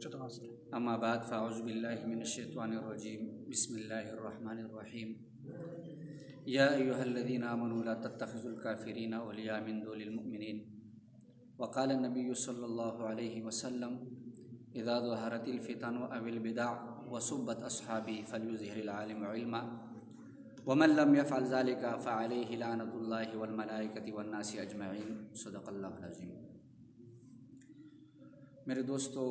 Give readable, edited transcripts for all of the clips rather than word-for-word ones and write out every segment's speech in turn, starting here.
اما بعد فاعوذ باللہ من الشیطان الرجیم بسم اللہ الرحمن الرحیم یا ایہا الذین آمنوا لا تتخذوا الکافرین اولیاء من دون المؤمنین وقال النبی صلی اللہ علیہ وسلم اذا ظہرت الفتن او البدع وسبت اصحابی فلیظہر العالم علما ومن لم يفعل ذلك فعليه لعنۃ اللہ والملائکۃ والناس اجمعین صدق اللہ العظیم۔ میرے دوستو،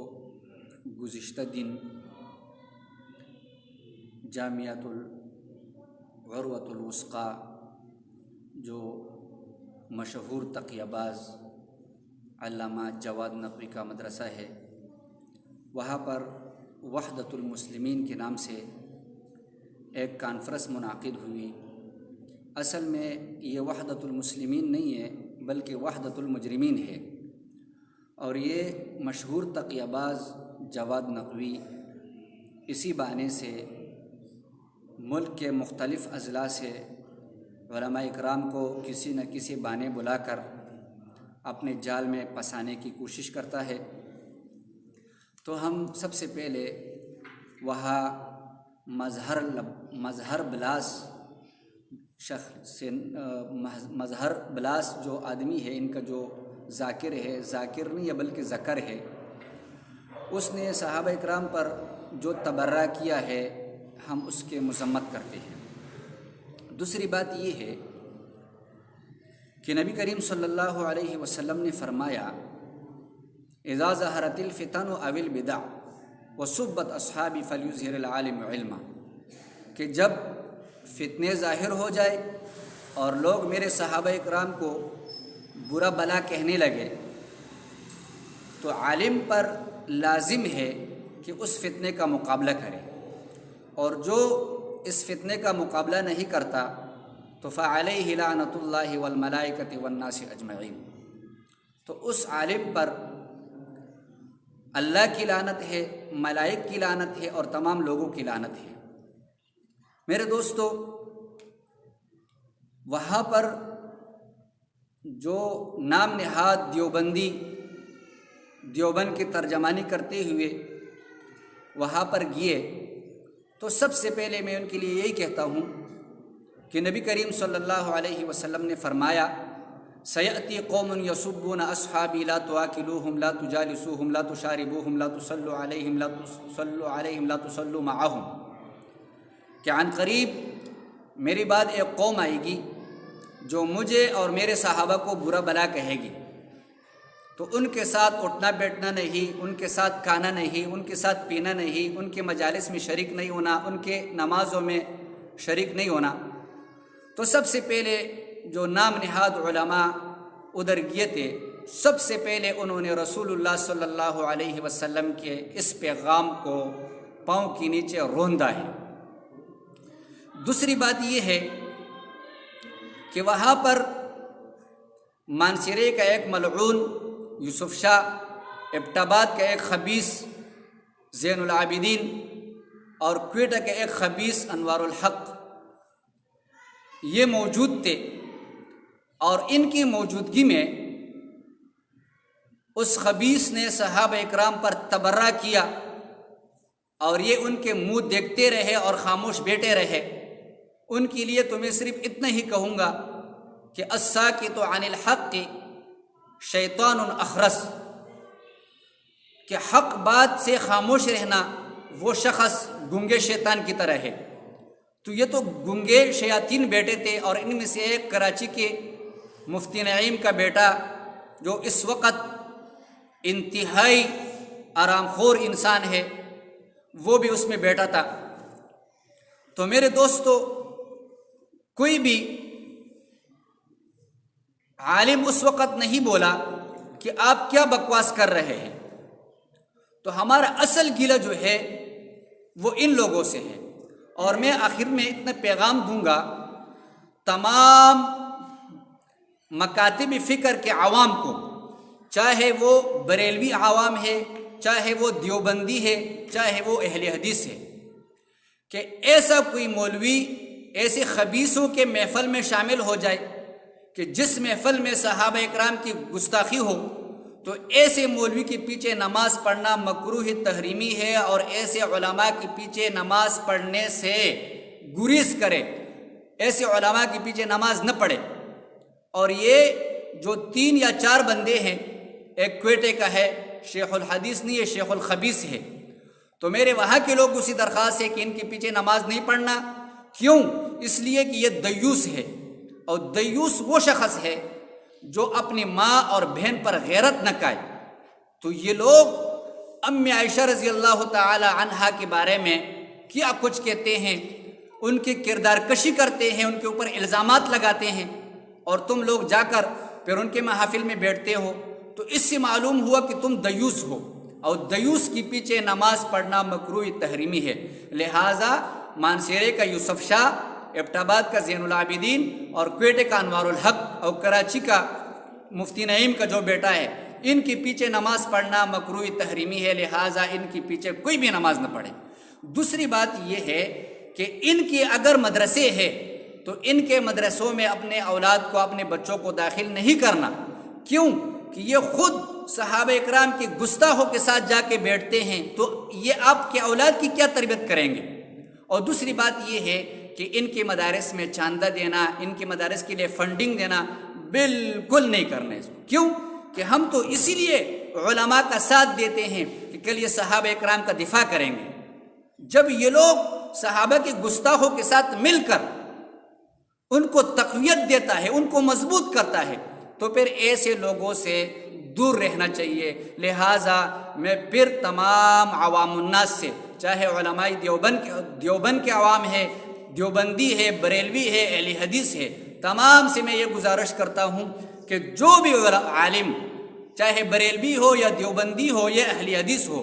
گزشتہ دن جامعۃ العروۃ الوثقی جو مشہور تقیہ باز علامہ جواد نقوی کا مدرسہ ہے، وہاں پر وحدت المسلمین کے نام سے ایک کانفرنس منعقد ہوئی۔ اصل میں یہ وحدت المسلمین نہیں ہے بلکہ وحدت المجرمین ہے، اور یہ مشہور تقیہ باز جواد نقوی اسی بہانے سے ملک کے مختلف اضلاع سے علماء اکرام کو کسی نہ کسی بہانے بلا کر اپنے جال میں پھنسانے کی کوشش کرتا ہے۔ تو ہم سب سے پہلے وہاں مظہر بلاس جو آدمی ہے، ان کا جو ذاکر ہے، ذاکر نہیں ہے بلکہ ذکر ہے، اس نے صحابہ اکرام پر جو تبرہ کیا ہے ہم اس کے مذمت کرتے ہیں۔ دوسری بات یہ ہے کہ نبی کریم صلی اللہ علیہ وسلم نے فرمایا اذا ظہرت الفتن او البدع وسبت اصحابی فلیظہر العالم علما، کہ جب فتنے ظاہر ہو جائے اور لوگ میرے صحابہ اکرام کو برا بلا کہنے لگے تو عالم پر لازم ہے کہ اس فتنے کا مقابلہ کرے، اور جو اس فتنے کا مقابلہ نہیں کرتا تو فعلیہ لعنۃ اللہ والملائکۃ والناس اجمعین، تو اس عالم پر اللہ کی لعنت ہے، ملائک کی لعنت ہے اور تمام لوگوں کی لعنت ہے۔ میرے دوستو، وہاں پر جو نام نہاد دیوبند کی ترجمانی کرتے ہوئے وہاں پر گئے، تو سب سے پہلے میں ان کے لیے یہی کہتا ہوں کہ نبی کریم صلی اللہ علیہ وسلم نے فرمایا سیأتی قوم یسبون اصحابی لا تواکلوہم لا تجالسوہم لا تشاربوہم لا تصلوا علیہم لا تصلوا معہم، کہ عن قریب میری بعد ایک قوم آئے گی جو مجھے اور میرے صحابہ کو برا بلا کہے گی، تو ان کے ساتھ اٹھنا بیٹھنا نہیں، ان کے ساتھ کھانا نہیں، ان کے ساتھ پینا نہیں، ان کے مجالس میں شریک نہیں ہونا، ان کے نمازوں میں شریک نہیں ہونا۔ تو سب سے پہلے جو نام نہاد علماء ادھر گئے تھے، سب سے پہلے انہوں نے رسول اللہ صلی اللہ علیہ وسلم کے اس پیغام کو پاؤں کے نیچے روندا ہے۔ دوسری بات یہ ہے کہ وہاں پر مانسیرے کا ایک ملعون یوسف شاہ، ایبٹ آباد کا ایک خبیث زین العابدین، اور کوئٹہ کے ایک خبیث انوار الحق یہ موجود تھے، اور ان کی موجودگی میں اس خبیث نے صحابہ اکرام پر تبرہ کیا، اور یہ ان کے منہ دیکھتے رہے اور خاموش بیٹھے رہے۔ ان کے لیے تو میں صرف اتنا ہی کہوں گا کہ الساکت عن الحق شیطان اخرس، کہ حق بات سے خاموش رہنا وہ شخص گنگے شیطان کی طرح ہے۔ تو یہ تو گنگے شیاطین بیٹے تھے، اور ان میں سے ایک کراچی کے مفتی نعیم کا بیٹا جو اس وقت انتہائی آرام خور انسان ہے، وہ بھی اس میں بیٹا تھا۔ تو میرے دوستو، کوئی بھی عالم اس وقت نہیں بولا کہ آپ کیا بکواس کر رہے ہیں۔ تو ہمارا اصل گلہ جو ہے وہ ان لوگوں سے ہے، اور میں آخر میں اتنا پیغام دوں گا تمام مکاتب فکر کے عوام کو، چاہے وہ بریلوی عوام ہے، چاہے وہ دیوبندی ہے، چاہے وہ اہل حدیث ہے، کہ ایسا کوئی مولوی ایسے خبیثوں کے محفل میں شامل ہو جائے کہ جس محفل میں صحابہ اکرام کی گستاخی ہو، تو ایسے مولوی کے پیچھے نماز پڑھنا مکروہ تحریمی ہے، اور ایسے علماء کے پیچھے نماز پڑھنے سے گریز کرے، ایسے علماء کے پیچھے نماز نہ پڑھے۔ اور یہ جو 3 یا 4 بندے ہیں، ایک کوئٹے کا ہے، شیخ الحدیث نہیں ہے، شیخ الخبیث ہے، تو میرے وہاں کے لوگ اسی درخواست ہے کہ ان کے پیچھے نماز نہیں پڑھنا۔ کیوں؟ اس لیے کہ یہ دیوس ہے، اور دیوس وہ شخص ہے جو اپنی ماں اور بہن پر غیرت نہ کھائے۔ تو یہ لوگ ام عائشہ رضی اللہ تعالی عنہا کے بارے میں کیا کچھ کہتے ہیں، ان کی کردار کشی کرتے ہیں، ان کے اوپر الزامات لگاتے ہیں، اور تم لوگ جا کر پھر ان کے محافل میں بیٹھتے ہو۔ تو اس سے معلوم ہوا کہ تم دیوس ہو، اور دیوس کے پیچھے نماز پڑھنا مکروہ تحریمی ہے۔ لہٰذا مانسیرے کا یوسف شاہ، ایبٹ آباد کا زین العابدین، اور کوئٹے کا انوار الحق، اور کراچی کا مفتی نعیم کا جو بیٹا ہے، ان کے پیچھے نماز پڑھنا مکروہ تحریمی ہے، لہٰذا ان کے پیچھے کوئی بھی نماز نہ پڑھے۔ دوسری بات یہ ہے کہ ان کے اگر مدرسے ہے تو ان کے مدرسوں میں اپنے اولاد کو، اپنے بچوں کو داخل نہیں کرنا۔ کیوں؟ کہ یہ خود صحابہ اکرام کے گستاخوں کے ساتھ جا کے بیٹھتے ہیں، تو یہ آپ کے اولاد کی کیا تربیت کریں گے؟ اور دوسری بات یہ ہے کہ ان کے مدارس میں چاندہ دینا، ان کے مدارس کے لیے فنڈنگ دینا بالکل نہیں کرنا ہے۔ کیوں؟ کہ ہم تو اسی لیے علماء کا ساتھ دیتے ہیں کہ کل یہ صحابہ اکرام کا دفاع کریں گے۔ جب یہ لوگ صحابہ کے گستاخوں کے ساتھ مل کر ان کو تقویت دیتا ہے، ان کو مضبوط کرتا ہے، تو پھر ایسے لوگوں سے دور رہنا چاہیے۔ لہٰذا میں پھر تمام عوام الناس سے، چاہے علماء دیوبند کے عوام ہے، دیوبندی ہے، بریلوی ہے، اہل حدیث ہے، تمام سے میں یہ گزارش کرتا ہوں کہ جو بھی عالم، چاہے بریلوی ہو یا دیوبندی ہو یا اہل حدیث ہو،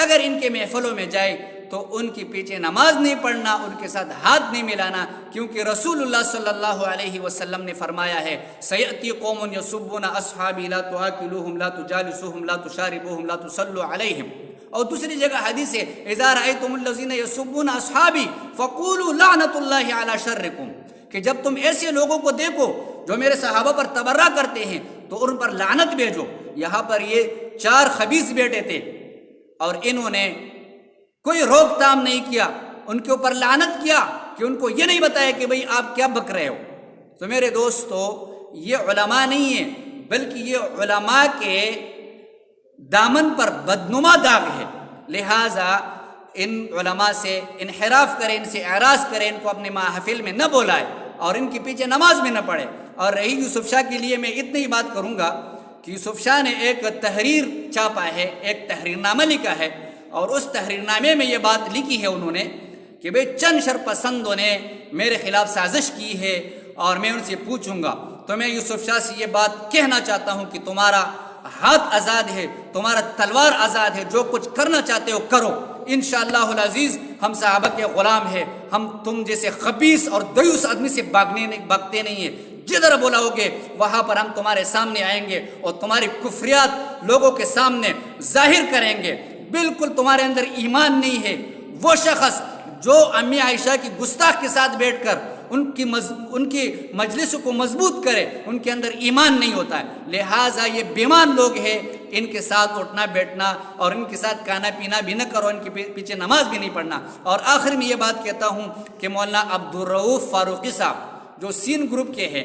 اگر ان کے محفلوں میں جائے تو ان کے پیچھے نماز نہیں پڑھنا، ان کے ساتھ ہاتھ نہیں ملانا، کیونکہ رسول اللہ صلی اللہ علیہ وسلم نے فرمایا ہے سیأتی قوم یسبون اصحابی لا تآکلوہم لا تجالسوہم لا تشاربوہم لا تصلوا علیہم۔ اور دوسری جگہ حدیث ہے اذا رأیتم الذین یسبون اصحابی فقولوا لعنت اللہ علی شرکم، کہ جب تم ایسے لوگوں کو دیکھو جو میرے صحابہ پر تبرہ کرتے ہیں تو ان پر لعنت بھیجو۔ یہاں پر یہ 4 خبیث بیٹے تھے، اور انہوں نے کوئی روک تام نہیں کیا، ان کے اوپر لعنت کیا کہ ان کو یہ نہیں بتایا کہ بھئی آپ کیا بک رہے ہو۔ تو میرے دوستو، یہ علماء نہیں ہیں، بلکہ یہ علماء کے دامن پر بدنما داغ ہے۔ لہٰذا ان علماء سے انحراف کریں، ان سے اعراض کریں، ان کو اپنے محافل میں نہ بلائے، اور ان کے پیچھے نماز میں نہ پڑھے۔ اور رہی یوسف شاہ کے لیے میں اتنی ہی بات کروں گا کہ یوسف شاہ نے ایک تحریر چھاپا ہے، ایک تحریر نامہ لکھا ہے، اور اس تحریر نامے میں یہ بات لکھی ہے انہوں نے کہ بھئی چند شرپسندوں نے میرے خلاف سازش کی ہے، اور میں ان سے پوچھوں گا۔ تو میں یوسف شاہ سے یہ بات کہنا چاہتا ہوں کہ تمہارا ہاتھ آزاد ہے، تمہارا تلوار آزاد ہے، جو کچھ کرنا چاہتے ہو کرو، انشاءاللہ العزیز ہم صحابہ کے غلام ہیں، ہم تم جیسے خبیث اور دیوس آدمی سے بھاگتے نہیں ہیں۔ جدھر بلاؤ گے وہاں پر ہم تمہارے سامنے آئیں گے اور تمہاری کفریات لوگوں کے سامنے ظاہر کریں گے۔ بالکل تمہارے اندر ایمان نہیں ہے۔ وہ شخص جو امی عائشہ کی گستاخ کے ساتھ بیٹھ کر ان کی مجلس کو مضبوط کرے، ان کے اندر ایمان نہیں ہوتا ہے۔ لہٰذا یہ بیمان لوگ ہیں، ان کے ساتھ اٹھنا بیٹھنا اور ان کے ساتھ کھانا پینا بھی نہ کرو، ان کے پیچھے نماز بھی نہیں پڑھنا۔ اور آخر میں یہ بات کہتا ہوں کہ مولانا عبدالرؤوف فاروقی صاحب جو سین گروپ کے ہیں،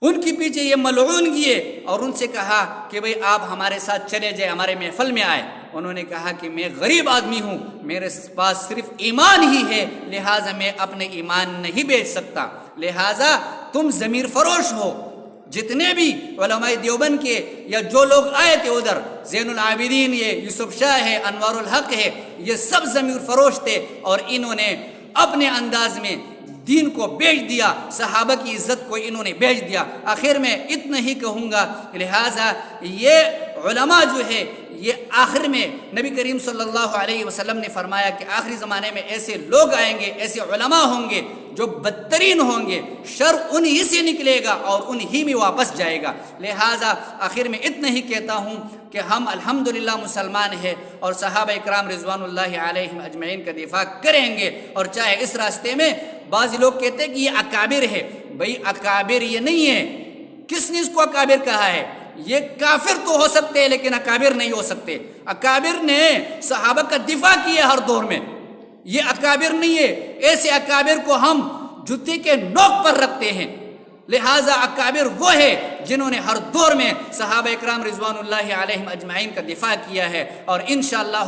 ان کے پیچھے یہ ملعون کیے اور ان سے کہا کہ بھئی آپ ہمارے ساتھ چلے جائے، ہمارے محفل میں آئے۔ انہوں نے کہا کہ میں غریب آدمی ہوں، میرے پاس صرف ایمان ہی ہے، لہٰذا میں اپنے ایمان نہیں بیچ سکتا۔ لہٰذا تم ضمیر فروش ہو۔ جتنے بھی علماء دیوبند کے یا جو لوگ آئے تھے ادھر، زین العابدین، یہ یوسف شاہ ہے، انوار الحق ہے، یہ سب ضمیر فروش تھے، اور انہوں نے اپنے انداز میں دین کو بیچ دیا، صحابہ کی عزت کو انہوں نے بیچ دیا۔ آخر میں اتنا ہی کہوں گا، لہٰذا یہ علماء جو ہے، یہ آخر میں نبی کریم صلی اللہ علیہ وسلم نے فرمایا کہ آخری زمانے میں ایسے لوگ آئیں گے، ایسے علماء ہوں گے جو بدترین ہوں گے، شر انہی سے نکلے گا اور انہی میں واپس جائے گا۔ لہٰذا آخر میں اتنا ہی کہتا ہوں کہ ہم الحمدللہ مسلمان ہیں اور صحابہ اکرام رضوان اللہ علیہم اجمعین کا دفاع کریں گے، اور چاہے اس راستے میں بعض لوگ کہتے ہیں کہ یہ اکابر ہے۔ بھئی اکابر یہ نہیں ہے۔ کس نے اس کو اکابر کہا ہے؟ یہ کافر تو ہو سکتے ہیں لیکن اکابر نہیں ہو سکتے۔ اکابر نے صحابہ کا دفاع کیا ہر دور میں، یہ اکابر نہیں ہے۔ ایسے اکابر کو ہم جوتے کے نوک پر رکھتے ہیں۔ لہٰذا اکابر وہ ہے جنہوں نے ہر دور میں صحابہ اکرام رضوان اللہ علیہم اجمعین کا دفاع کیا ہے، اور انشاءاللہ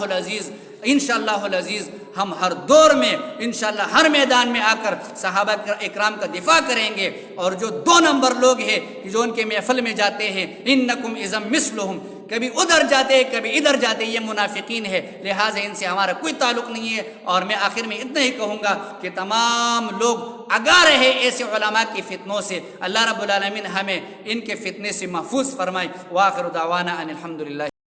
العزیز ہم ہر دور میں انشاءاللہ ہر میدان میں آ کر صحابہ اکرام کا دفاع کریں گے۔ اور جو 2 نمبر لوگ ہیں جو ان کے محفل میں جاتے ہیں، انکم اذا مثلہم، کبھی ادھر جاتے کبھی ادھر جاتے، یہ منافقین ہے، لہٰذا ان سے ہمارا کوئی تعلق نہیں ہے۔ اور میں آخر میں اتنا ہی کہوں گا کہ تمام لوگ آگاہ رہے ایسے علماء کی فتنوں سے، اللہ رب العالمین ہمیں ان کے فتنے سے محفوظ فرمائے۔ وآخر دعوانا ان الحمدللہ۔